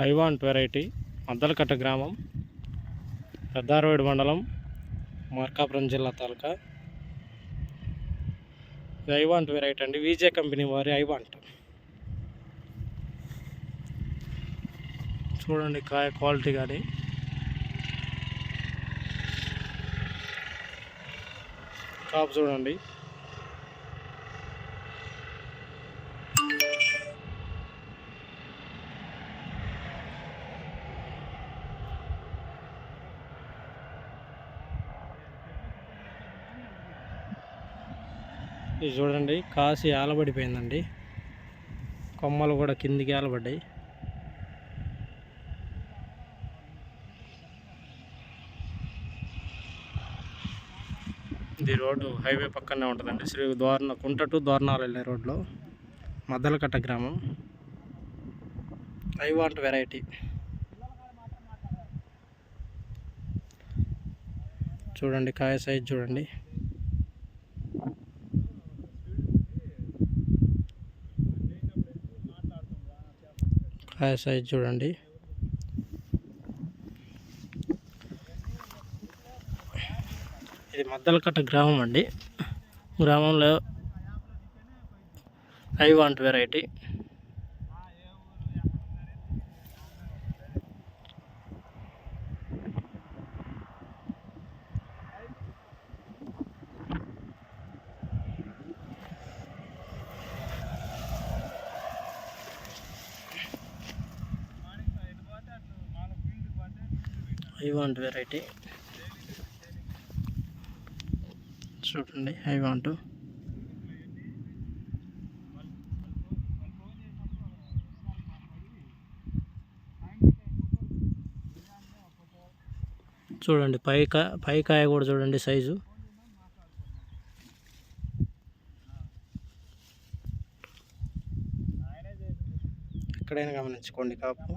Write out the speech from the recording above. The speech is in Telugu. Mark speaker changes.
Speaker 1: ఐవాంట్ వెరైటీ మద్దలకట్ట గ్రామం, పెద్దారవేడు మండలం, మార్కాపురం జిల్లా తాలూకా. ఇది ఐవాంట్ వెరైటీ అండి, విజే కంపెనీ వారి ఐవాంట్. చూడండి కాయ క్వాలిటీ కానీ కాపు చూడండి. ఇది చూడండి కాసి ఆలబడిపోయిందండి, కొమ్మలు కూడా కిందికి ఆలబడ్డాయి. ఇది రోడ్డు హైవే పక్కనే ఉంటుందండి, శ్రీ కుంట టు దోర్నాలు వెళ్ళే రోడ్లో, మద్దలకట్ట గ్రామం. ఐవాంట్ వెరైటీ చూడండి, కాయ సైజ్ చూడండి. కాయ సైజ్ చూడండి. ఇది మద్దలకట్ట గ్రామం అండి, గ్రామంలో ఐవాంట్ వెరైటీ. ఐవాంట్ వెరైటీ చూడండి, ఐవాంట్. చూడండి పై కాయ కూడా చూడండి సైజు. ఎక్కడైనా గమనించుకోండి కాపు.